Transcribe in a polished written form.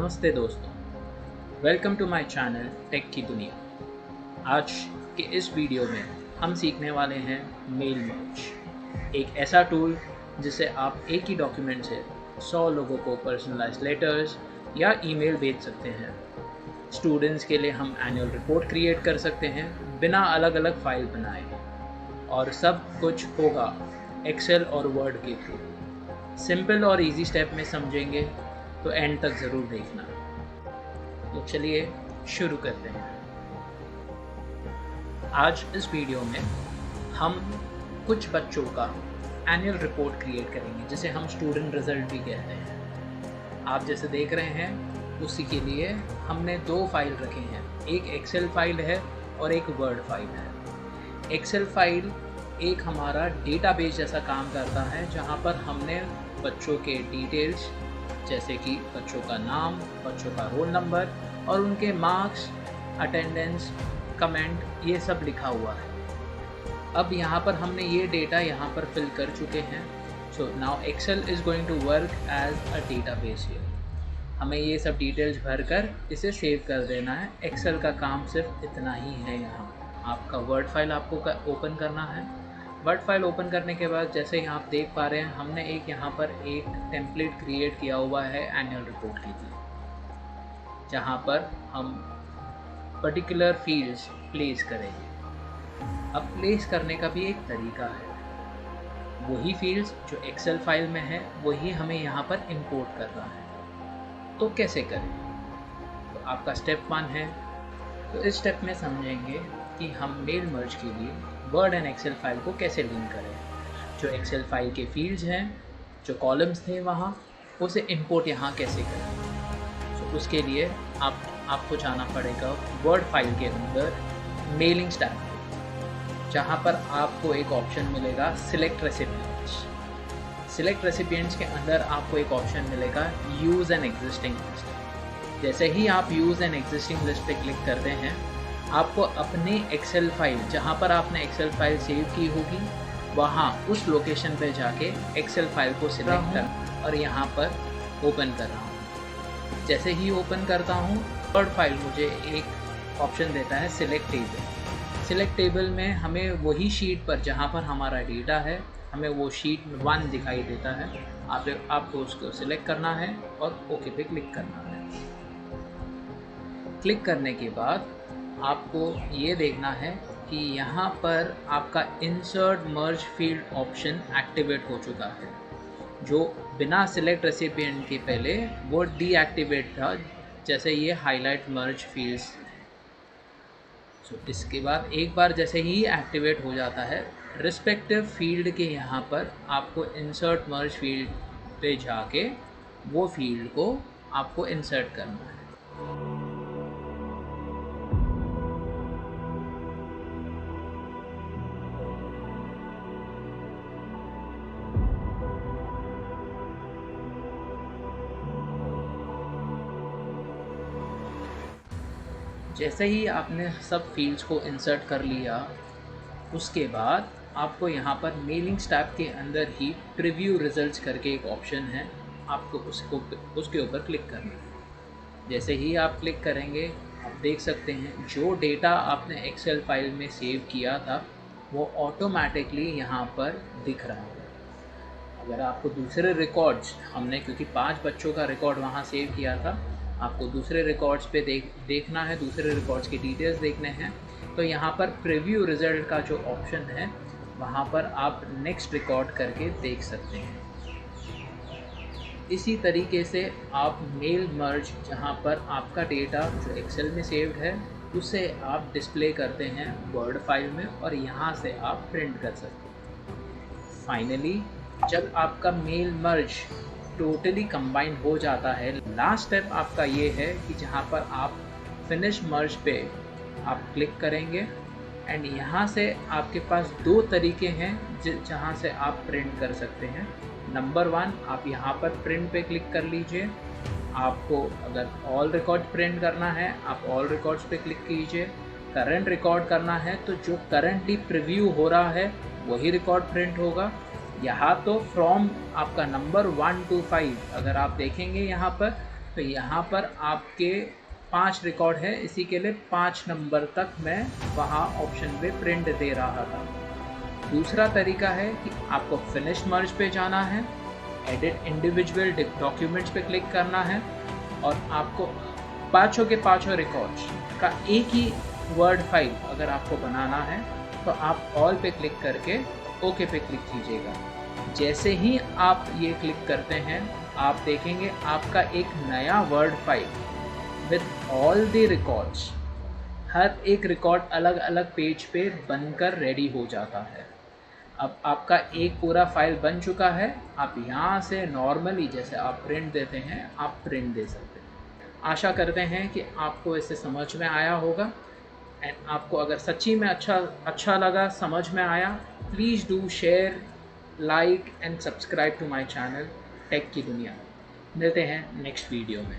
नमस्ते दोस्तों, welcome to my channel tech की दुनिया। आज के इस वीडियो में हम सीखने वाले हैं मेल मर्ज, एक ऐसा टूल जिससे आप एक ही डॉक्यूमेंट से 100 लोगों को पर्सनलाइज्ड लेटर्स या ईमेल भेज सकते हैं। स्टूडेंट्स के लिए हम एनुअल रिपोर्ट क्रिएट कर सकते हैं बिना अलग अलग फाइल बनाए, और सब कुछ होगा एक्सेल और वर्ड के थ्रू। सिंपल और इजी स्टेप में समझेंगे तो एंड तक ज़रूर देखना। तो चलिए शुरू करते हैं। आज इस वीडियो में हम कुछ बच्चों का एनुअल रिपोर्ट क्रिएट करेंगे, जिसे हम स्टूडेंट रिजल्ट भी कहते हैं। आप जैसे देख रहे हैं उसी के लिए हमने दो फाइल रखे हैं, एक एक्सेल फाइल है और एक वर्ड फाइल है। एक्सेल फाइल एक हमारा डेटाबेस जैसा काम करता है, जहाँ पर हमने बच्चों के डिटेल्स जैसे कि बच्चों का नाम, बच्चों का रोल नंबर और उनके मार्क्स, अटेंडेंस, कमेंट, ये सब लिखा हुआ है। अब यहाँ पर हमने ये डेटा यहाँ पर फिल कर चुके हैं। So now Excel is going to work as a database here. हमें ये सब डिटेल्स भरकर इसे सेव कर देना है। एक्सेल का काम सिर्फ इतना ही है। यहाँ आपका वर्ड फाइल आपको ओपन करना है। वर्ड फाइल ओपन करने के बाद जैसे ही आप देख पा रहे हैं, हमने एक यहाँ पर एक टेम्पलेट क्रिएट किया हुआ है एनुअल रिपोर्ट के लिए, जहाँ पर हम पर्टिकुलर फील्ड्स प्लेस करेंगे। अब प्लेस करने का भी एक तरीका है। वही फील्ड्स जो एक्सेल फाइल में है वही हमें यहाँ पर इंपोर्ट करना है। तो कैसे करें? तो आपका स्टेप 1 है। तो इस स्टेप में समझेंगे कि हम मेल मर्ज के लिए वर्ड एंड एक्सेल फाइल को कैसे लिंक करें। जो एक्सेल फाइल के फील्ड्स हैं, जो कॉलम्स थे वहाँ, उसे इंपोर्ट यहाँ कैसे करें। तो उसके लिए आपको जाना पड़ेगा वर्ड फाइल के अंदर मेलिंग स्टैक पे, जहाँ पर आपको एक ऑप्शन मिलेगा सिलेक्ट रेसिपिएंट्स। सिलेक्ट रेसिपिएंट्स के अंदर आपको एक ऑप्शन मिलेगा यूज़ एन एग्जिस्टिंग लिस्ट। जैसे ही आप यूज़ एन एग्जिस्टिंग लिस्ट पे क्लिक करते हैं, आपको अपने एक्सेल फाइल, जहाँ पर आपने एक्सेल फाइल सेव की होगी, वहाँ उस लोकेशन पे जाके एक्सेल फाइल को सिलेक्ट कर और यहाँ पर ओपन कर रहा हूँ। जैसे ही ओपन करता हूँ, वर्ड फाइल मुझे एक ऑप्शन देता है सिलेक्ट टेबल। सिलेक्ट टेबल में हमें वही शीट पर जहाँ पर हमारा डेटा है, हमें वो शीट 1 दिखाई देता है। आपको उसको सिलेक्ट करना है और ओके पे क्लिक करना है। क्लिक करने के बाद आपको ये देखना है कि यहाँ पर आपका इंसर्ट मर्ज फील्ड ऑप्शन एक्टिवेट हो चुका है, जो बिना सिलेक्ट रेसिपिएंट के पहले वो डीएक्टिवेट था, जैसे ये हाईलाइट मर्ज फील्ड्स। सो इसके बाद एक बार जैसे ही एक्टिवेट हो जाता है, रिस्पेक्टिव फील्ड के यहाँ पर आपको इंसर्ट मर्ज फील्ड पे जाके वो फील्ड को आपको इंसर्ट करना है। जैसे ही आपने सब फील्ड्स को इंसर्ट कर लिया, उसके बाद आपको यहाँ पर मेलिंग स्टैक के अंदर ही प्रीव्यू रिजल्ट्स करके एक ऑप्शन है, आपको उसके ऊपर क्लिक करना है। जैसे ही आप क्लिक करेंगे, आप देख सकते हैं जो डेटा आपने एक्सेल फाइल में सेव किया था वो ऑटोमेटिकली यहाँ पर दिख रहा है। अगर आपको दूसरे रिकॉर्ड्स, हमने क्योंकि 5 बच्चों का रिकॉर्ड वहाँ सेव किया था, आपको दूसरे रिकॉर्ड्स पे देखना है, दूसरे रिकॉर्ड्स की डिटेल्स देखने हैं, तो यहाँ पर प्रीव्यू रिज़ल्ट का जो ऑप्शन है वहाँ पर आप नेक्स्ट रिकॉर्ड करके देख सकते हैं। इसी तरीके से आप मेल मर्ज, जहाँ पर आपका डेटा जो एक्सेल में सेव्ड है उसे आप डिस्प्ले करते हैं वर्ड फाइल में, और यहाँ से आप प्रिंट कर सकते हैं। फाइनली जब आपका मेल मर्ज टोटली कंबाइन हो जाता है, लास्ट स्टेप आपका ये है कि जहाँ पर आप फिनिश मर्ज पे आप क्लिक करेंगे, एंड यहाँ से आपके पास 2 तरीके हैं जहाँ से आप प्रिंट कर सकते हैं। नंबर 1, आप यहाँ पर प्रिंट पे क्लिक कर लीजिए। आपको अगर ऑल रिकॉर्ड प्रिंट करना है, आप ऑल रिकॉर्ड्स पे क्लिक कीजिए। करंट रिकॉर्ड करना है तो जो करंटली प्रीव्यू हो रहा है वही रिकॉर्ड प्रिंट होगा। यहाँ तो फ्रॉम आपका नंबर 1 to 5, अगर आप देखेंगे यहाँ पर तो यहाँ पर आपके 5 रिकॉर्ड है, इसी के लिए 5 नंबर तक मैं वहाँ ऑप्शन पे प्रिंट दे रहा था। दूसरा तरीका है कि आपको फिनिश मर्ज पे जाना है, एडिट इंडिविजुअल डॉक्यूमेंट्स पे क्लिक करना है और आपको पाँचों के पाँचों रिकॉर्ड्स का एक ही वर्ड फाइल अगर आपको बनाना है तो आप ऑल पे क्लिक करके ओके पे क्लिक कीजिएगा। जैसे ही आप ये क्लिक करते हैं आप देखेंगे आपका एक नया word file with all the records, हर एक रिकॉर्ड अलग अलग पेज पे बनकर रेडी हो जाता है। अब आपका एक पूरा फाइल बन चुका है, आप यहाँ से नॉर्मली जैसे आप प्रिंट देते हैं आप प्रिंट दे सकते हैं। आशा करते हैं कि आपको इससे समझ में आया होगा एंड आपको अगर सच्ची में अच्छा लगा, समझ में आया, please do share, like and subscribe to my channel tech की दुनिया। मिलते हैं नेक्स्ट वीडियो में।